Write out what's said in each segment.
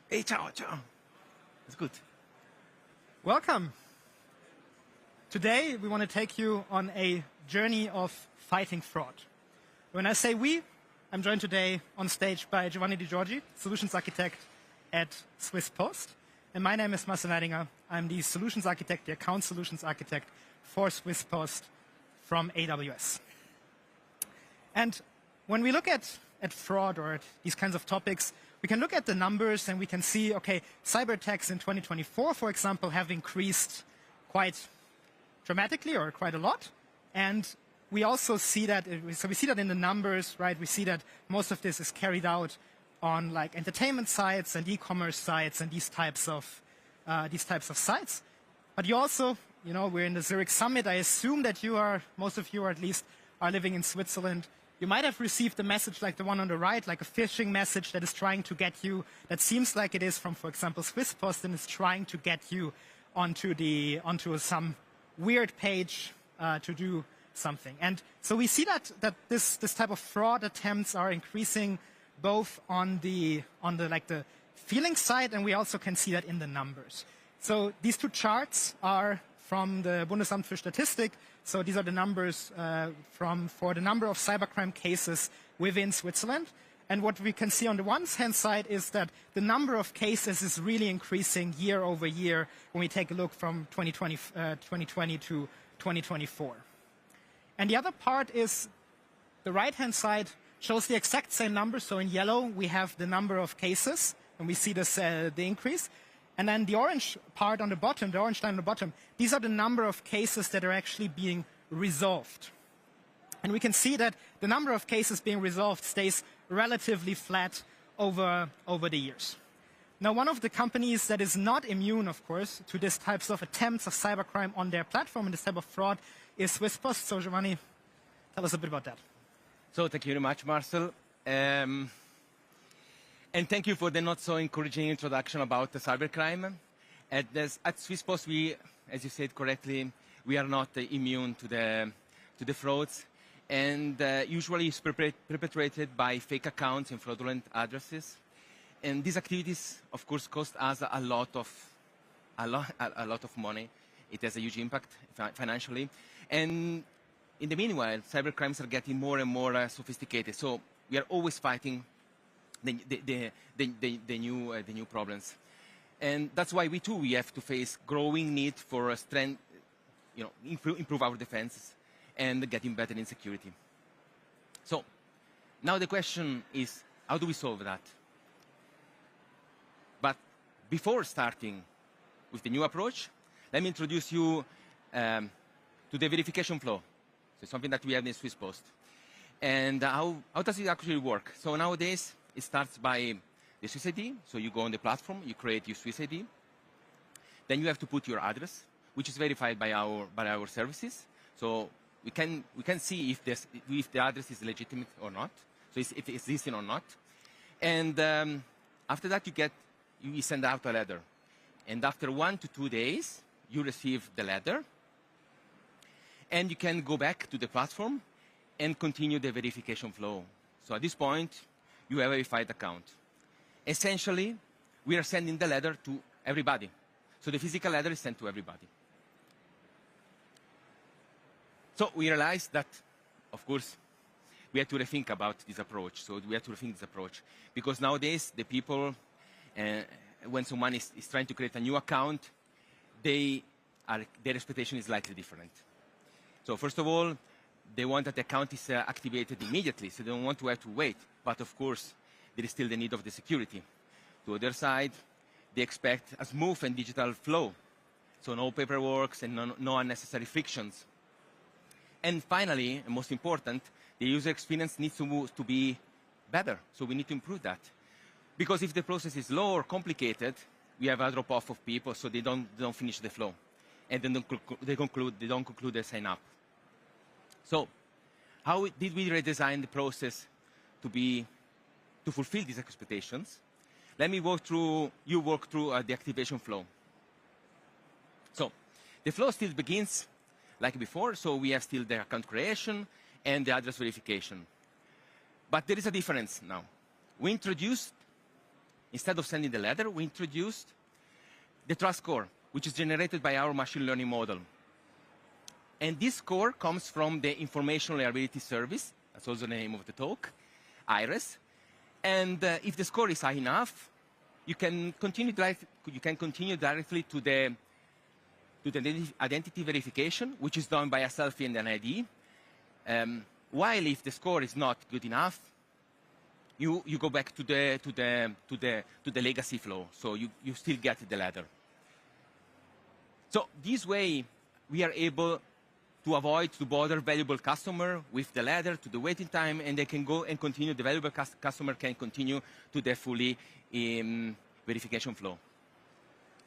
Hey, ciao, ciao. It's good. Welcome. Today, we want to take you on a journey of fighting fraud. When I say we, I'm joined today on stage by Giovanni Di Giorgi, Solutions Architect at Swiss Post. And my name is Marcel Neidinger. I'm the Solutions Architect, the Account Solutions Architect for Swiss Post from AWS. And when we look at fraud or at these kinds of topics, we can look at the numbers and we can see, okay, cyber attacks in 2024, for example, have increased quite dramatically or quite a lot. And we also see that, so we see that in the numbers, right? We see that most of this is carried out on like entertainment sites and e-commerce sites and these types of sites. But you also, you know, we're in the Zurich Summit. I assume that most of you at least are living in Switzerland. You might have received a message like the one on the right, like a phishing message that is trying to get you, that seems like it is from, for example, Swiss Post, and is trying to get you onto some weird page to do something. And so we see that this type of fraud attempts are increasing both on the feeling side, and we also can see that in the numbers. So these two charts are from the Bundesamt für Statistik. So these are the numbers for the number of cybercrime cases within Switzerland. And what we can see on the one hand side is that the number of cases is really increasing year over year when we take a look from 2020 to 2024. And the other part is the right-hand side shows the exact same number. So in yellow, we have the number of cases, and we see this, the increase. And then the orange part on the bottom, the orange line on the bottom, these are the number of cases that are actually being resolved. And we can see that the number of cases being resolved stays relatively flat over the years. Now, one of the companies that is not immune, of course, to these types of attempts of cybercrime on their platform and this type of fraud is Swiss Post. So, Giovanni, tell us a bit about that. So thank you very much, Marcel. And thank you for the not so encouraging introduction about the cybercrime. At Swiss Post, we, as you said correctly, we are not immune to the frauds. And usually it's perpetrated by fake accounts and fraudulent addresses. And these activities, of course, cost us a lot of money. It has a huge impact financially. And in the meanwhile, cybercrimes are getting more and more sophisticated. So we are always fighting the new problems. And that's why we have to face growing need for strength, improve our defenses and getting better in security. So now the question is, how do we solve that? But before starting with the new approach, let me introduce you to the verification flow. So something that we have in Swiss Post. And how does it actually work? So nowadays, it starts by the Swiss ID. So you go on the platform, you create your Swiss ID. Then you have to put your address, which is verified by our services. So we can see if the address is legitimate or not. So if it's existing or not. And after that, you send out a letter. And after 1 to 2 days, you receive the letter. And you can go back to the platform and continue the verification flow. So at this point, you have a verified account. Essentially, we are sending the letter to everybody. So the physical letter is sent to everybody. So we realized that, of course, we had to rethink about this approach. So we had to rethink this approach. Because nowadays, the people, when someone is trying to create a new account, their expectation is slightly different. So first of all, they want that the account is activated immediately, so they don't want to have to wait. But of course, there is still the need of the security. To the other side, they expect a smooth and digital flow. So no paperwork and no unnecessary frictions. And finally, and most important, the user experience needs to be better. So we need to improve that. Because if the process is slow or complicated, we have a drop-off of people, so they don't finish the flow. And then they don't conclude their sign up. So how did we redesign the process to fulfill these expectations? Let me walk through the activation flow. So the flow still begins like before, so we have still the account creation and the address verification. But there is a difference now. We introduced instead of sending the ladder, we introduced the trust score, which is generated by our machine learning model. And this score comes from the Information Reliability Service. That's also the name of the talk, IRES. And if the score is high enough, you can continue directly to the identity verification, which is done by a selfie and an ID. While if the score is not good enough, you go back to the legacy flow. So you still get the ladder. So this way, we are able to avoid to bother valuable customer with the ladder to the waiting time, and they can go and continue. The valuable customer can continue to the fully verification flow.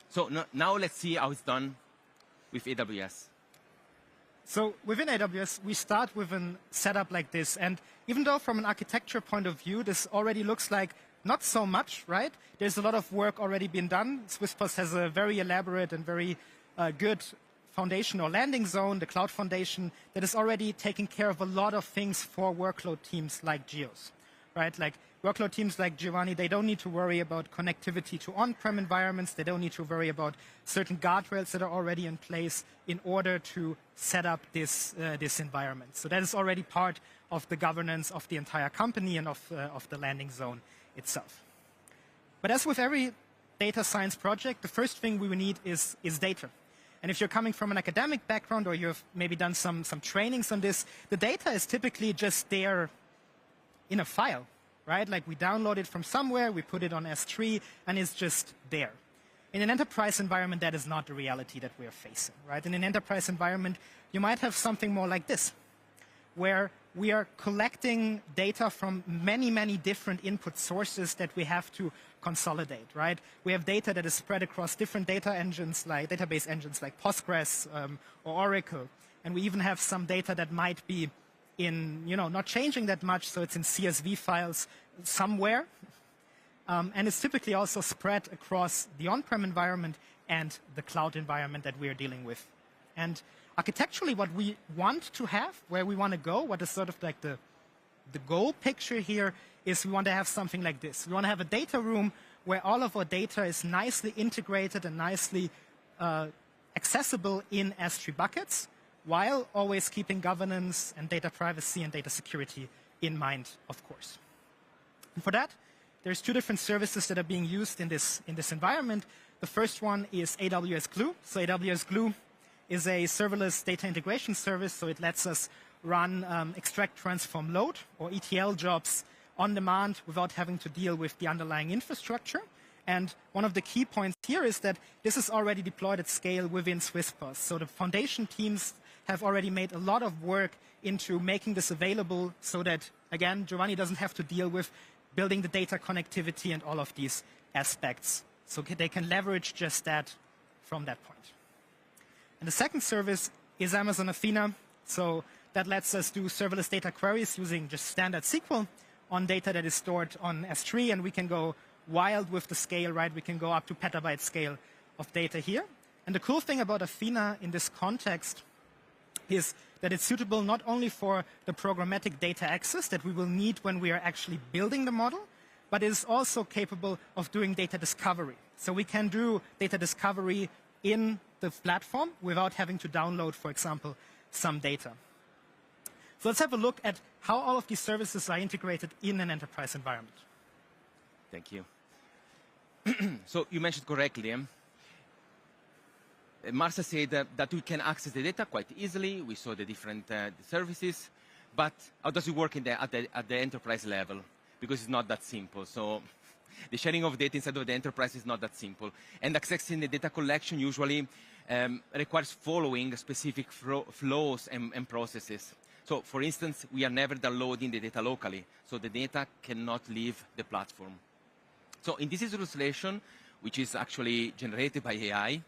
So now let's see how it's done with AWS. So within AWS, we start with a setup like this. And even though from an architecture point of view, this already looks like not so much, right? There's a lot of work already been done. SwissPost has a very elaborate and very good foundation or landing zone, the cloud foundation, that is already taking care of a lot of things for workload teams like Geos, right? Like workload teams like Giovanni, they don't need to worry about connectivity to on-prem environments. They don't need to worry about certain guardrails that are already in place in order to set up this environment. So that is already part of the governance of the entire company and of the landing zone itself. But as with every data science project, the first thing we will need is data. And if you're coming from an academic background or you've maybe done some trainings on this, the data is typically just there in a file, right? Like we download it from somewhere, we put it on S3, and it's just there. In an enterprise environment, that is not the reality that we are facing, right? In an enterprise environment, you might have something more like this, where we are collecting data from many, many different input sources that we have to consolidate, right? We have data that is spread across different data engines, like database engines like Postgres or Oracle. And we even have some data that might be in, not changing that much, so it's in CSV files somewhere. And it's typically also spread across the on-prem environment and the cloud environment that we are dealing with. And architecturally, what we want to have, where we want to go, what is sort of like the goal picture here, is we want to have something like this. We want to have a data room where all of our data is nicely integrated and nicely accessible in S3 buckets, while always keeping governance and data privacy and data security in mind, of course. And for that, there's two different services that are being used in this environment. The first one is AWS Glue. So AWS Glue is a serverless data integration service, so it lets us run extract, transform, load, or ETL jobs on demand without having to deal with the underlying infrastructure. And one of the key points here is that this is already deployed at scale within SwissPost. So the foundation teams have already made a lot of work into making this available so that, again, Giovanni doesn't have to deal with building the data connectivity and all of these aspects. So they can leverage just that from that point. And the second service is Amazon Athena. So that lets us do serverless data queries using just standard SQL on data that is stored on S3, and we can go wild with the scale, right? We can go up to petabyte scale of data here. And the cool thing about Athena in this context is that it's suitable not only for the programmatic data access that we will need when we are actually building the model, but it is also capable of doing data discovery. So we can do data discovery in the platform without having to download, for example, some data. So let's have a look at how all of these services are integrated in an enterprise environment. Thank you. So you mentioned correctly, Marcia said that we can access the data quite easily. We saw the different services, but how does it work at the enterprise level? Because it's not that simple. So the sharing of data inside of the enterprise is not that simple. And accessing the data collection usually requires following specific flows and processes. So, for instance, we are never downloading the data locally, so the data cannot leave the platform. So in this illustration, which is actually generated by AI,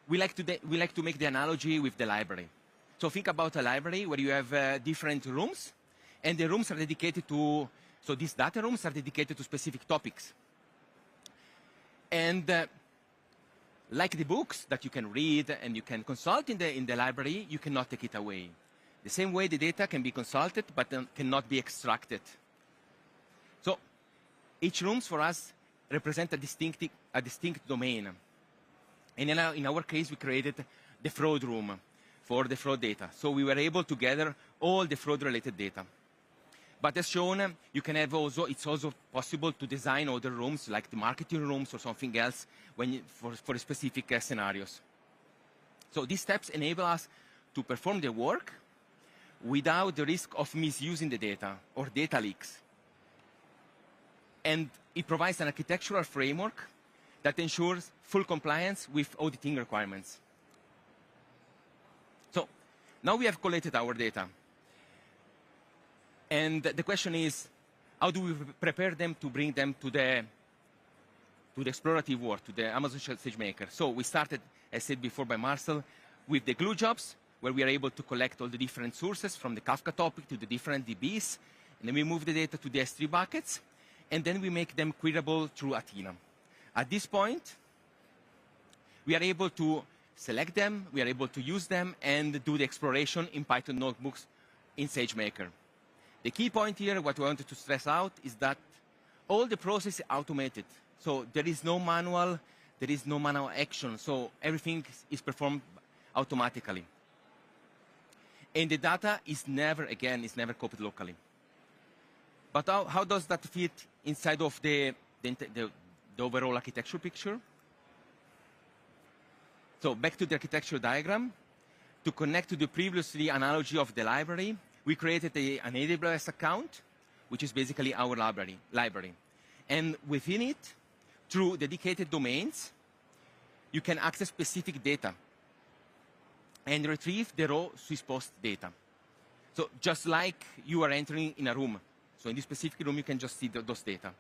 we like to make the analogy with the library. So think about a library where you have different rooms, and the rooms are dedicated to, so these data rooms are dedicated to specific topics. And like the books that you can read and you can consult in the library, you cannot take it away. The same way the data can be consulted but cannot be extracted. So each room for us represents a distinct domain. And in our case, we created the fraud room for the fraud data. So we were able to gather all the fraud-related data. But as shown, you can have also, it's also possible to design other rooms, like the marketing rooms or something else, for specific scenarios. So these steps enable us to perform the work without the risk of misusing the data or data leaks. And it provides an architectural framework that ensures full compliance with auditing requirements. So now we have collected our data. And the question is, how do we prepare them to bring them to the explorative world, to the Amazon SageMaker? So we started, as said before by Marcel, with the glue jobs, where we are able to collect all the different sources from the Kafka topic to the different DBs. And then we move the data to the S3 buckets, and then we make them queryable through Athena. At this point, we are able to select them, we are able to use them, and do the exploration in Python notebooks in SageMaker. The key point here, what we wanted to stress out, is that all the process is automated. So there is no manual action. So everything is performed automatically. And the data is never copied locally. But how does that fit inside of the overall architecture picture? So back to the architecture diagram. To connect to the previously analogy of the library, we created an AWS account, which is basically our library. And within it, through dedicated domains, you can access specific data and retrieve the raw SwissPost data. So just like you are entering in a room. So in this specific room, you can just see those data.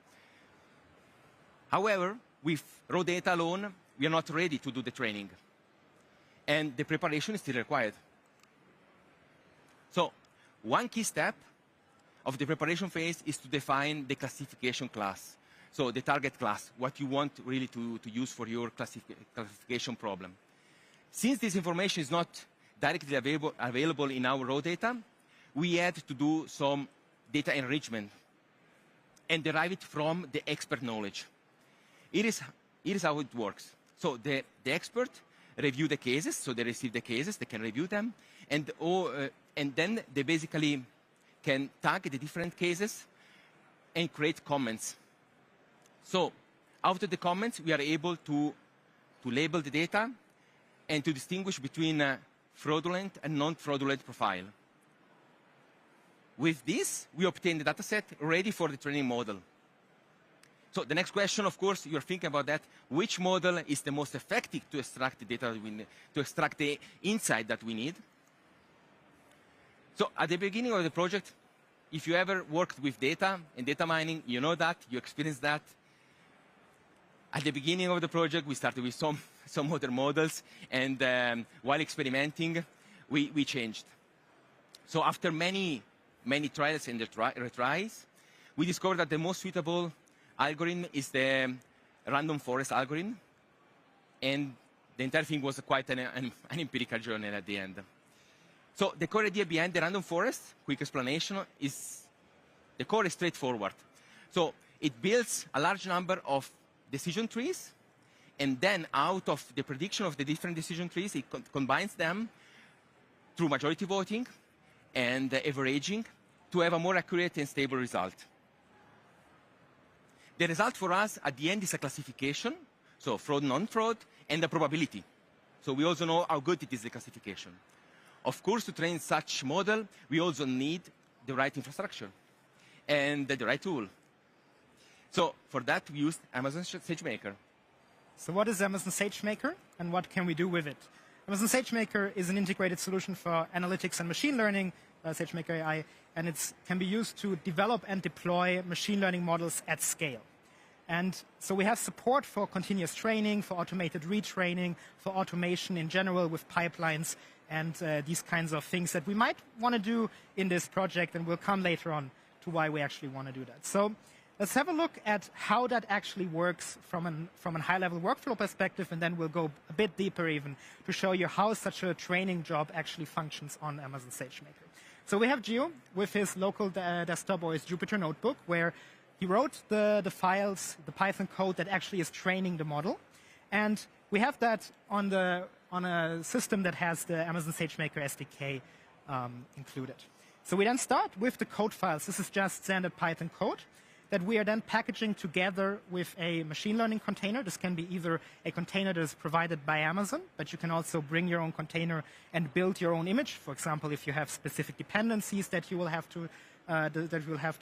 However, with raw data alone, we are not ready to do the training. And the preparation is still required. So one key step of the preparation phase is to define the classification class. So the target class, what you want really to use for your classification problem. Since this information is not directly available in our raw data, we had to do some data enrichment and derive it from the expert knowledge. Here is how it works. So the expert review the cases, so they receive the cases, they can review them, and then they basically can tag the different cases and create comments. So after the comments, we are able to label the data and to distinguish between fraudulent and non-fraudulent profile. With this, we obtain the dataset ready for the training model. So the next question, of course, you're thinking about that. Which model is the most effective to extract the data that we need, to extract the insight that we need? So at the beginning of the project, if you ever worked with data and data mining, you know that, you experienced that. At the beginning of the project, we started with some other models, and while experimenting, we changed. So after many trials and retries, we discovered that the most suitable algorithm is the random forest algorithm, and the entire thing was quite an empirical journey at the end. So the core idea behind the random forest, quick explanation, is the core is straightforward. So it builds a large number of decision trees, and then out of the prediction of the different decision trees, it combines them through majority voting and averaging to have a more accurate and stable result. The result for us at the end is a classification, so fraud, non-fraud, and a probability. So we also know how good it is, the classification. Of course, to train such model, we also need the right infrastructure and the right tool. So for that, we used Amazon SageMaker. So what is Amazon SageMaker, and what can we do with it? Amazon SageMaker is an integrated solution for analytics and machine learning, SageMaker AI, and it can be used to develop and deploy machine learning models at scale. And so we have support for continuous training, for automated retraining, for automation in general with pipelines, and these kinds of things that we might want to do in this project, and we'll come later on to why we actually want to do that. So let's have a look at how that actually works from a high-level workflow perspective, and then we'll go a bit deeper even to show you how such a training job actually functions on Amazon SageMaker. So we have Gio with his local desktop or his Jupyter notebook, where he wrote the files, the Python code that actually is training the model. And we have that on a system that has the Amazon SageMaker SDK included. So we then start with the code files. This is just standard Python code that we are then packaging together with a machine learning container. This can be either a container that is provided by Amazon, but you can also bring your own container and build your own image. For example, if you have specific dependencies that you will have to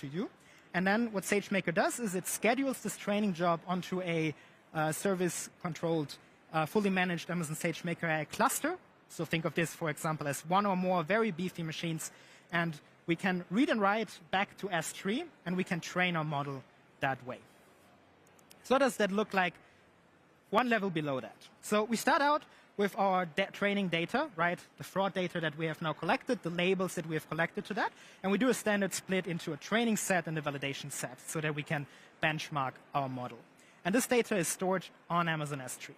do. And then what SageMaker does is it schedules this training job onto a service-controlled, fully managed Amazon SageMaker AI cluster. So think of this, for example, as one or more very beefy machines. And we can read and write back to S3, and we can train our model that way. So what does that look like one level below that? So we start out with our training data, right? The fraud data that we have now collected, the labels that we have collected to that. And we do a standard split into a training set and a validation set so that we can benchmark our model. And this data is stored on Amazon S3.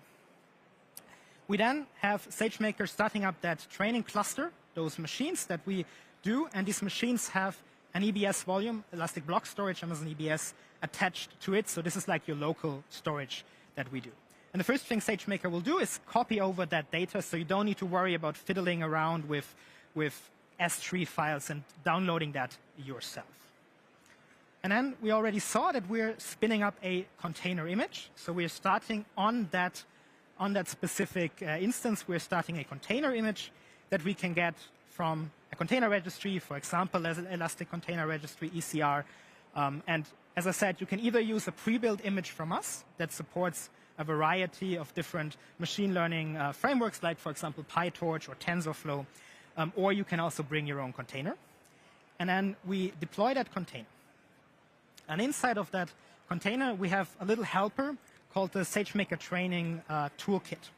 We then have SageMaker starting up that training cluster, those machines that we do, and these machines have an EBS volume, Elastic Block Storage, Amazon EBS, attached to it. So this is like your local storage that we do. And the first thing SageMaker will do is copy over that data, so you don't need to worry about fiddling around with S3 files and downloading that yourself. And then we already saw that we're spinning up a container image. So we're starting on that specific instance, we're starting a container image that we can get from a container registry, for example, as an Elastic Container Registry, ECR. And as I said, you can either use a pre-built image from us that supports a variety of different machine learning frameworks, like, for example, PyTorch or TensorFlow, or you can also bring your own container. And then we deploy that container. And inside of that container, we have a little helper called the SageMaker Training Toolkit.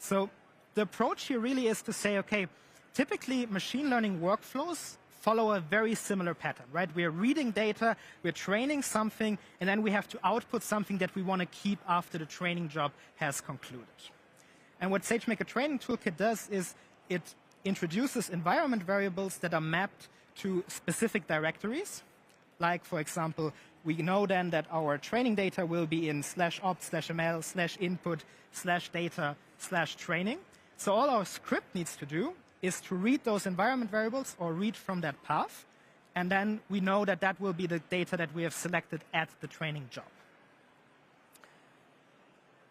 So the approach here really is to say, okay, typically machine learning workflows follow a very similar pattern, right? We're reading data, we're training something, and then we have to output something that we want to keep after the training job has concluded. And what SageMaker Training Toolkit does is it introduces environment variables that are mapped to specific directories. Like, for example, we know then that our training data will be in /opt/ml/input/data/training. So all our script needs to do is to read those environment variables or read from that path. And then we know that that will be the data that we have selected at the training job.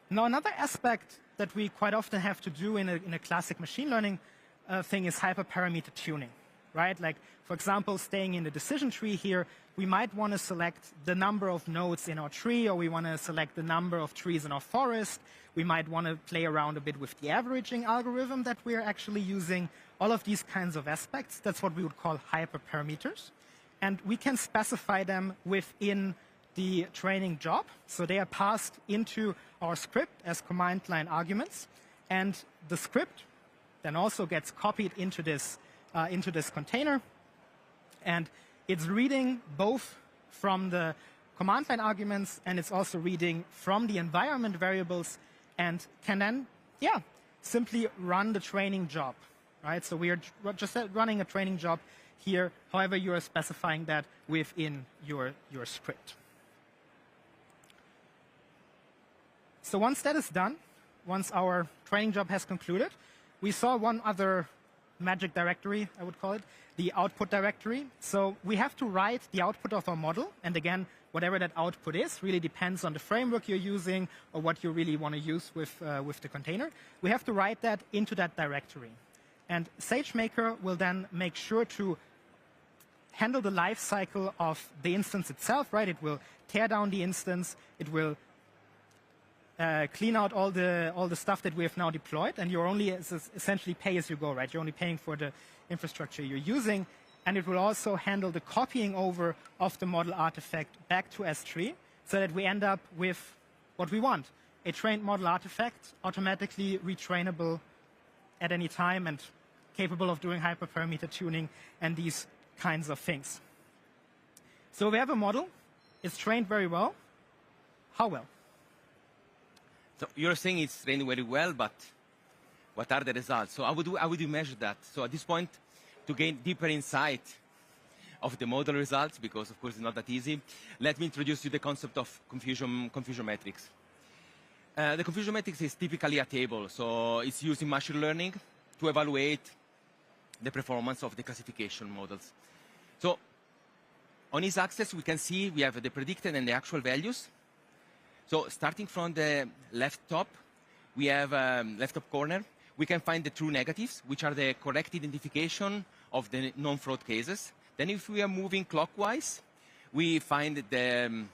Now, another aspect that we quite often have to do in a classic machine learning thing is hyperparameter tuning, right? Like, for example, staying in the decision tree here, we might want to select the number of nodes in our tree, or we want to select the number of trees in our forest. We might want to play around a bit with the averaging algorithm that we're actually using. All of these kinds of aspects, that's what we would call hyperparameters. And we can specify them within the training job. So they are passed into our script as command line arguments. And the script then also gets copied into this container. And it's reading both from the command line arguments, and it's also reading from the environment variables, and can then, simply run the training job, right? So we are just running a training job here. However, you are specifying that within your script. So once that is done, once our training job has concluded, we saw one other magic directory, I would call it, the output directory. So we have to write the output of our model. And again, whatever that output is really depends on the framework you're using or what you really want to use with the container. We have to write that into that directory. And SageMaker will then make sure to handle the life cycle of the instance itself, right? It will tear down the instance. It will clean out all the stuff that we have now deployed, and you're only essentially pay as you go, right? You're only paying for the infrastructure you're using, and it will also handle the copying over of the model artifact back to S3 so that we end up with what we want, a trained model artifact, automatically retrainable at any time and capable of doing hyperparameter tuning and these kinds of things. So we have a model. It's trained very well. How well? So you're saying it's trained very well, but what are the results? So how would you measure that? So at this point, to gain deeper insight, of the model results, because of course it's not that easy. Let me introduce you the concept of confusion matrix. The confusion matrix is typically a table, so it's used in machine learning to evaluate the performance of the classification models. So on this axis, we can see we have the predicted and the actual values. So starting from the left top, we have left top corner, we can find the true negatives, which are the correct identification of the non-fraud cases. Then if we are moving clockwise, we find the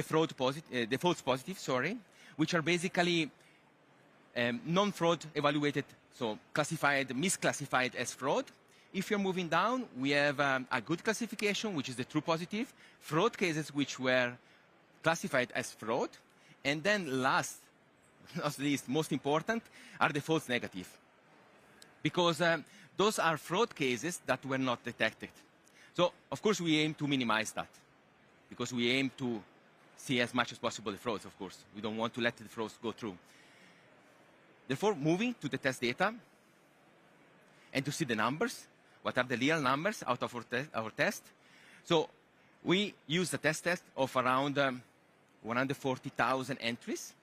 false positive, which are basically non-fraud evaluated, so classified, misclassified as fraud. If you're moving down, we have a good classification, which is the true positive, fraud cases which were classified as fraud, and then last, not least, most important, are the false negative. Because those are fraud cases that were not detected. So, of course, we aim to minimize that, because we aim to see as much as possible the frauds, of course. We don't want to let the frauds go through. Therefore, moving to the test data and to see the numbers, what are the real numbers out of our test. So we use a test of around 140,000 entries.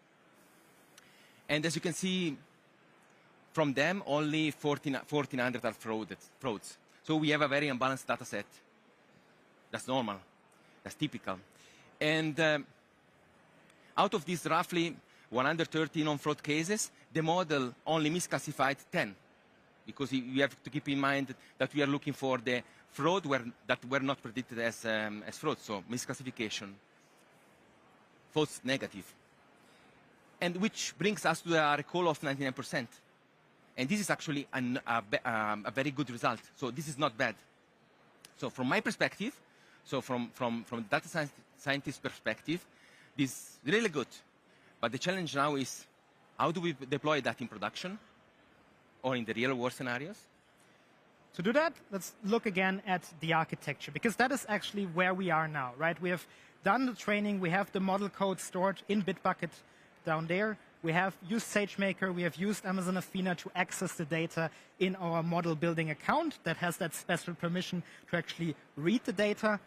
And as you can see, from them, only 1,400 are frauds. So we have a very unbalanced data set. That's normal. That's typical. And out of these roughly 130 non-fraud cases, the model only misclassified 10. Because you have to keep in mind that we are looking for the fraud that were not predicted as fraud, so misclassification, false negative. And which brings us to a recall of 99%. And this is actually a very good result. So this is not bad. So from my perspective, so from the data scientist perspective, this is really good. But the challenge now is, how do we deploy that in production or in the real world scenarios? To do that, let's look again at the architecture, because that is actually where we are now, right? We have done the training, we have the model code stored in Bitbucket down there. We have used SageMaker, we have used Amazon Athena to access the data in our model building account that has that special permission to actually read the data.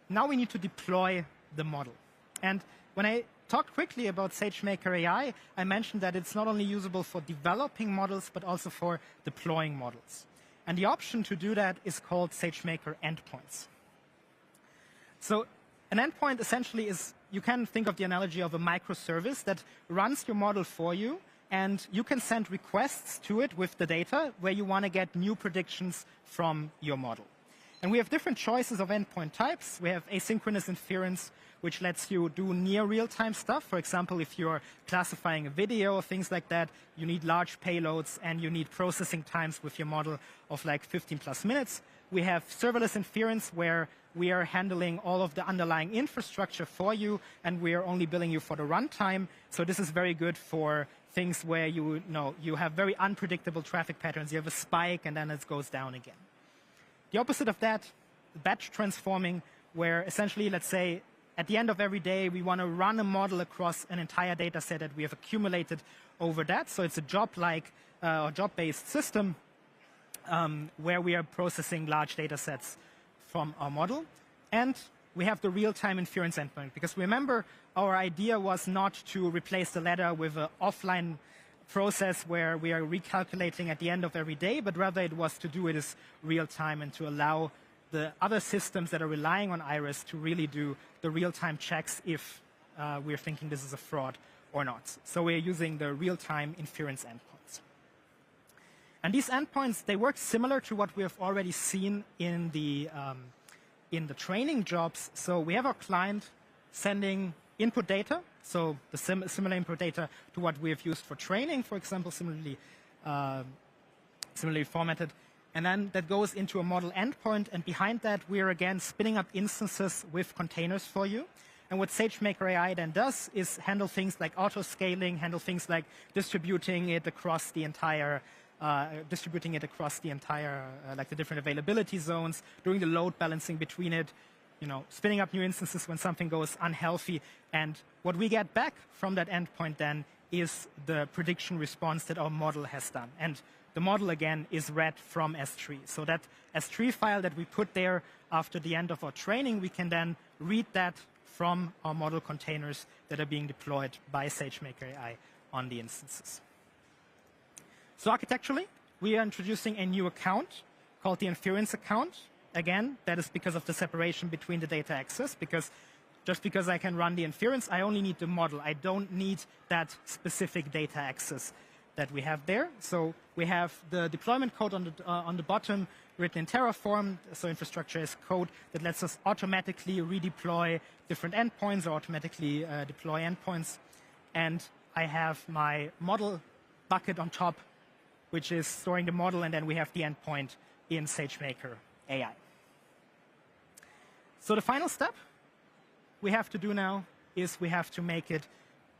Now we need to deploy the model. And when I talked quickly about SageMaker AI, I mentioned that it's not only usable for developing models, but also for deploying models. And the option to do that is called SageMaker endpoints. So an endpoint essentially is, you can think of the analogy of a microservice that runs your model for you, and you can send requests to it with the data where you want to get new predictions from your model. And we have different choices of endpoint types. We have asynchronous inference, which lets you do near real-time stuff. For example, if you're classifying a video or things like that, you need large payloads and you need processing times with your model of like 15 plus minutes. We have serverless inference, where we are handling all of the underlying infrastructure for you, and we are only billing you for the runtime. So this is very good for things where you have very unpredictable traffic patterns. You have a spike and then it goes down again. The opposite of that, batch transforming, where essentially, let's say, at the end of every day, we want to run a model across an entire data set that we have accumulated over that. So it's a job-like or job-based system where we are processing large data sets from our model. And we have the real-time inference endpoint. Because remember, our idea was not to replace the ladder with an offline process where we are recalculating at the end of every day, but rather it was to do it as real-time and to allow the other systems that are relying on IRES to really do the real-time checks if we're thinking this is a fraud or not. So we're using the real-time inference endpoints. And these endpoints, they work similar to what we have already seen in the training jobs. So we have our client sending input data, so the similar input data to what we have used for training, for example, similarly formatted. And then that goes into a model endpoint, and behind that, we're again spinning up instances with containers for you. And what SageMaker AI then does is handle things like auto-scaling, handle things like distributing it across the entire, like the different availability zones, doing the load balancing between it, spinning up new instances when something goes unhealthy. And what we get back from that endpoint then is the prediction response that our model has done. And the model again is read from S3. So that S3 file that we put there after the end of our training, we can then read that from our model containers that are being deployed by SageMaker AI on the instances. So architecturally, we are introducing a new account called the inference account. Again, that is because of the separation between the data access, because just because I can run the inference, I only need the model. I don't need that specific data access that we have there. So we have the deployment code on the bottom written in Terraform, so infrastructure as code that lets us automatically redeploy different endpoints or automatically deploy endpoints. And I have my model bucket on top, which is storing the model, and then we have the endpoint in SageMaker AI. So the final step we have to do now is we have to make it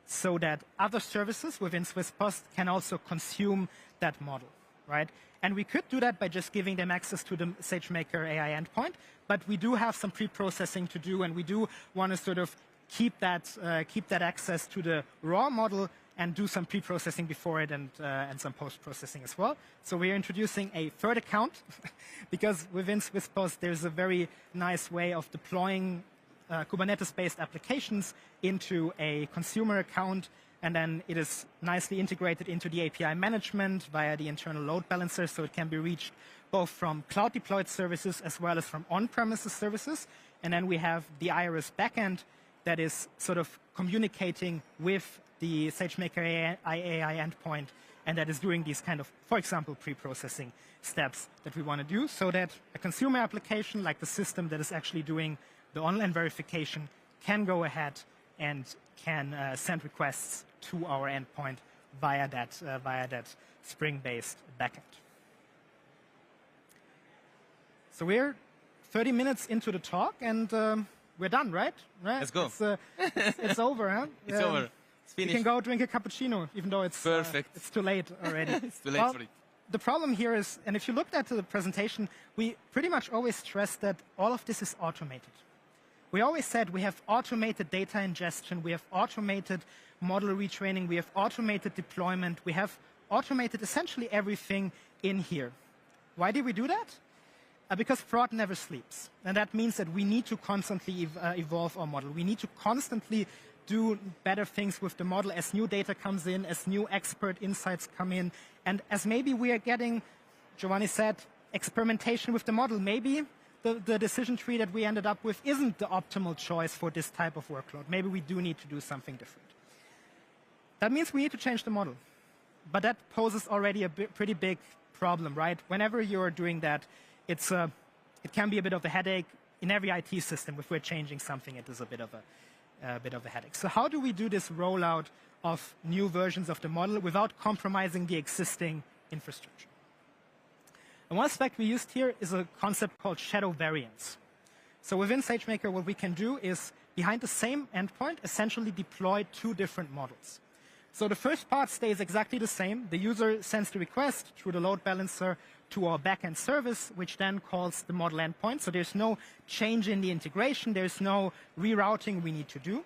so that other services within SwissPost can also consume that model, right? And we could do that by just giving them access to the SageMaker AI endpoint, but we do have some pre-processing to do, and we do want to sort of keep that access to the raw model and do some pre-processing before it and some post-processing as well. So we are introducing a third account because within SwissPost there's a very nice way of deploying Kubernetes-based applications into a consumer account, and then it is nicely integrated into the API management via the internal load balancer, so it can be reached both from cloud-deployed services as well as from on-premises services. And then we have the IRES backend that is sort of communicating with the SageMaker AI endpoint, and that is doing these kind of, for example, pre-processing steps that we want to do so that a consumer application like the system that is actually doing the online verification can go ahead and can send requests to our endpoint via that Spring-based backend. So we're 30 minutes into the talk, and we're done, right? Let's go. It's over, huh? It's over. It's finished. You can go drink a cappuccino, even though it's perfect. It's too late already. It's too late for it. The problem here is, and if you looked at the presentation, we pretty much always stressed that all of this is automated. We always said we have automated data ingestion, we have automated model retraining, we have automated deployment, we have automated essentially everything in here. Why did we do that? Because fraud never sleeps. And that means that we need to constantly evolve our model. We need to constantly do better things with the model as new data comes in, as new expert insights come in, and as maybe we are getting, Giovanni said, experimentation with the model. Maybe the decision tree that we ended up with isn't the optimal choice for this type of workload. Maybe we do need to do something different. That means we need to change the model. But that poses already a pretty big problem, right? Whenever you're doing that, it can be a bit of a headache. In every IT system, if we're changing something, it is a bit of a headache. So how do we do this rollout of new versions of the model without compromising the existing infrastructure? And one aspect we used here is a concept called shadow variants. So within SageMaker, what we can do is, behind the same endpoint, essentially deploy two different models. So the first part stays exactly the same. The user sends the request through the load balancer to our backend service, which then calls the model endpoint. So there's no change in the integration. There's no rerouting we need to do.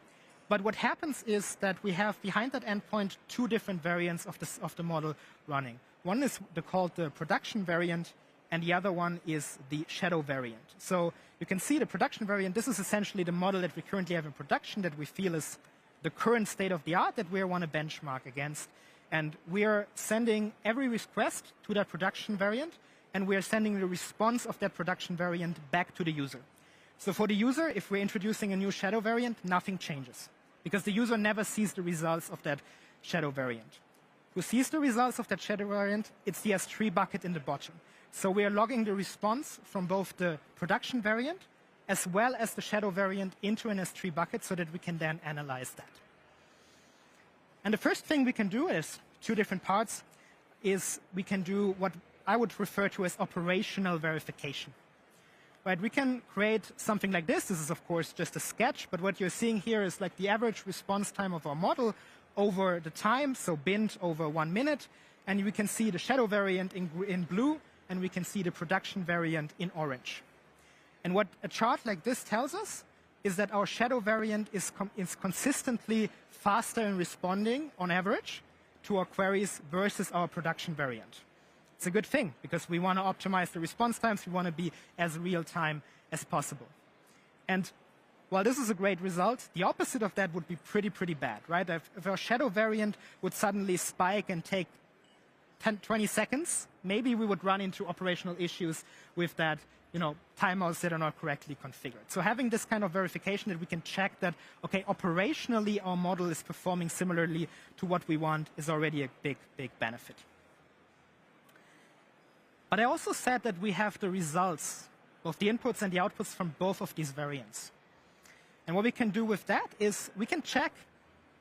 But what happens is that we have behind that endpoint two different variants of the model running. One is called the production variant, and the other one is the shadow variant. So you can see the production variant. This is essentially the model that we currently have in production that we feel is the current state of the art that we want to benchmark against. And we are sending every request to that production variant, and we are sending the response of that production variant back to the user. So for the user, if we're introducing a new shadow variant, nothing changes, because the user never sees the results of that shadow variant. Who sees the results of that shadow variant? It's the S3 bucket in the bottom. So we are logging the response from both the production variant as well as the shadow variant into an S3 bucket so that we can then analyze that. And the first thing we can do is two different parts. Is we can do what I would refer to as operational verification. Right, we can create something like this. This is, of course, just a sketch, but what you're seeing here is like the average response time of our model over the time, so binned over 1 minute, and we can see the shadow variant in blue, and we can see the production variant in orange. And what a chart like this tells us is that our shadow variant is consistently faster in responding, on average, to our queries versus our production variant. It's a good thing because we want to optimize the response times. We want to be as real time as possible. And while this is a great result, the opposite of that would be pretty bad, right? If our shadow variant would suddenly spike and take 20 seconds, maybe we would run into operational issues with that, timeouts that are not correctly configured. So having this kind of verification that we can check that, okay, operationally our model is performing similarly to what we want is already a big benefit. But I also said that we have the results, both the inputs and the outputs from both of these variants. And what we can do with that is we can check,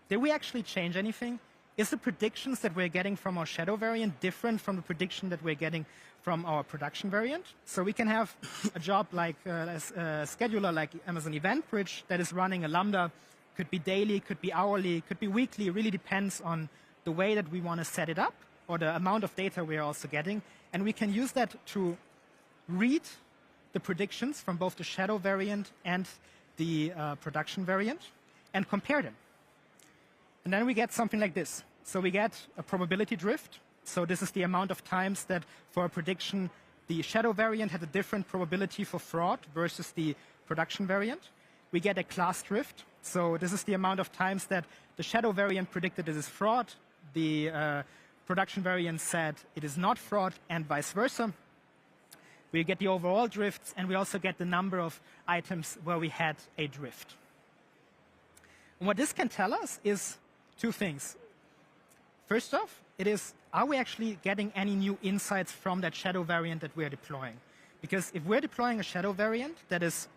did we actually change anything? Is the predictions that we're getting from our shadow variant different from the prediction that we're getting from our production variant? So we can have a job like a scheduler like Amazon Event Bridge that is running a Lambda. Could be daily, could be hourly, could be weekly. It really depends on the way that we want to set it up or the amount of data we are also getting. And we can use that to read the predictions from both the shadow variant and the production variant and compare them. And then we get something like this. So we get a probability drift. So this is the amount of times that for a prediction, the shadow variant had a different probability for fraud versus the production variant. We get a class drift. So this is the amount of times that the shadow variant predicted this is fraud. The production variant said it is not fraud, and vice versa. We get the overall drifts, and we also get the number of items where we had a drift. And what this can tell us is two things. First off, it is, are we actually getting any new insights from that shadow variant that we're deploying? Because if we're deploying a shadow variant that is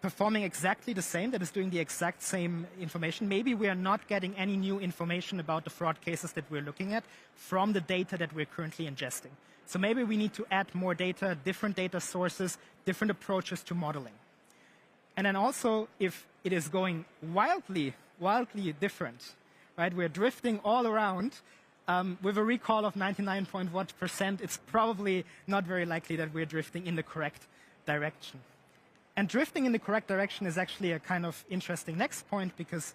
performing exactly the same, that is doing the exact same information, maybe we are not getting any new information about the fraud cases that we're looking at from the data that we're currently ingesting. So maybe we need to add more data, different data sources, different approaches to modeling. And then also, if it is going wildly different, right? We're drifting all around with a recall of 99.1%. It's probably not very likely that we're drifting in the correct direction. And drifting in the correct direction is actually a kind of interesting next point, because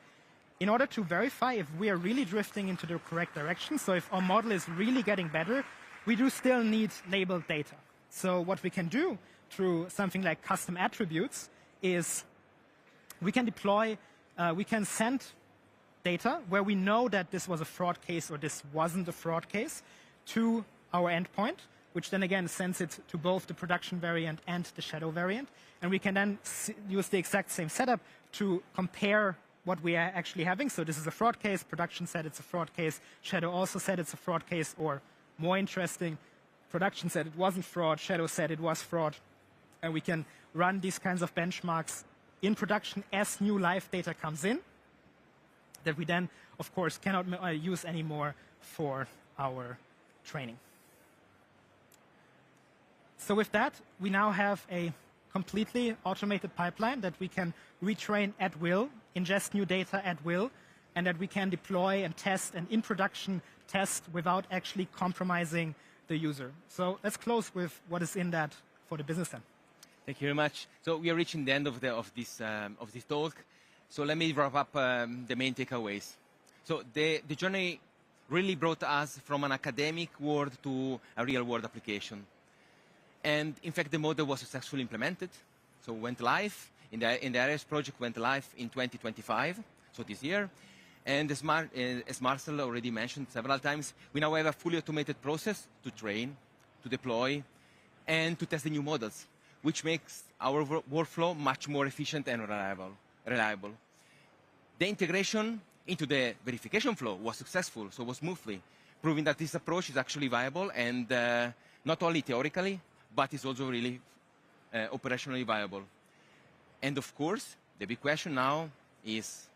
in order to verify if we are really drifting into the correct direction, so if our model is really getting better, we do still need labeled data. So what we can do through something like custom attributes is we can deploy, we can send data where we know that this was a fraud case or this wasn't a fraud case to our endpoint, which then again sends it to both the production variant and the shadow variant. And we can then use the exact same setup to compare what we are actually having. So this is a fraud case, production said it's a fraud case, shadow also said it's a fraud case, or more interesting, production said it wasn't fraud, shadow said it was fraud. And we can run these kinds of benchmarks in production as new live data comes in, that we then, of course, cannot use anymore for our training. So with that, we now have a completely automated pipeline that we can retrain at will, ingest new data at will, and that we can deploy and test and in production test without actually compromising the user. So let's close with what is in that for the business then. Thank you very much. So we are reaching the end of this talk. So let me wrap up the main takeaways. So the journey really brought us from an academic world to a real-world application. And in fact, the model was successfully implemented. So went live, in the IRES project went live in 2025, so this year. And as Marcel already mentioned several times, we now have a fully automated process to train, to deploy, and to test the new models, which makes our workflow much more efficient and reliable. The integration into the verification flow was successful, so was smoothly, proving that this approach is actually viable and not only theoretically, but is also really operationally viable. And of course, the big question now is,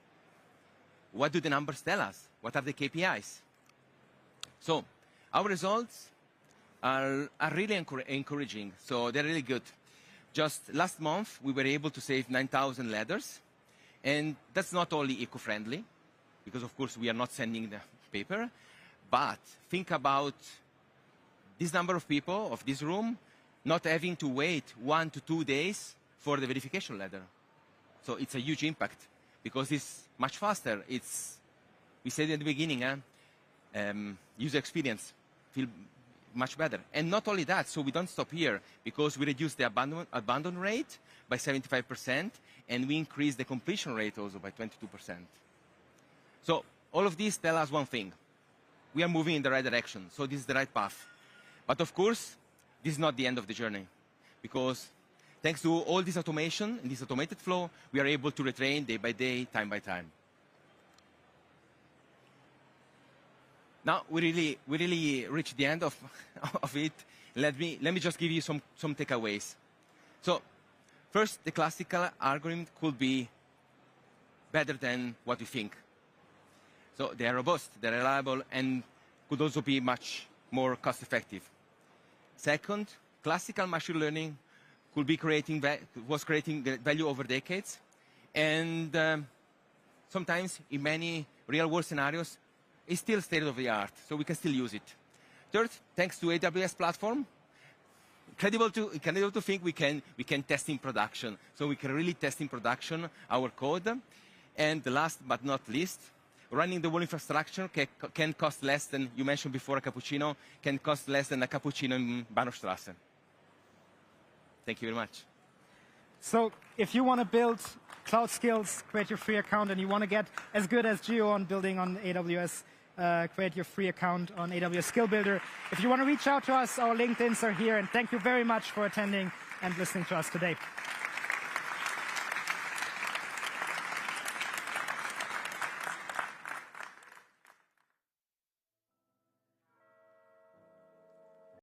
what do the numbers tell us? What are the KPIs? So our results are really encouraging, so they're really good. Just last month, we were able to save 9,000 letters, and that's not only eco-friendly, because of course we are not sending the paper, but think about this number of people of this room not having to wait 1 to 2 days for the verification letter. So it's a huge impact, because it's much faster. It's, we said at the beginning, user experience, much better. And not only that, so we don't stop here, because we reduce the abandon rate by 75%, and we increase the completion rate also by 22%. So all of these tell us one thing. We are moving in the right direction, so this is the right path. But of course, this is not the end of the journey, because thanks to all this automation and this automated flow, we are able to retrain day by day, time by time. Now we really reached the end of it. Let me just give you some takeaways. So first, the classical algorithm could be better than what you think. So they are robust, they're reliable, and could also be much more cost-effective. Second, classical machine learning could be was creating value over decades, and sometimes in many real-world scenarios, it's still state-of-the-art, so we can still use it. Third, thanks to AWS platform, incredible to think we can test in production, so we can really test in production our code. And the last but not least, running the whole infrastructure can cost less than, you mentioned before, a cappuccino, can cost less than a cappuccino in Bahnhofstrasse. Thank you very much. So if you want to build cloud skills, create your free account, and you want to get as good as Gio on building on AWS, create your free account on AWS Skill Builder. If you want to reach out to us, our LinkedIns are here, and thank you very much for attending and listening to us today.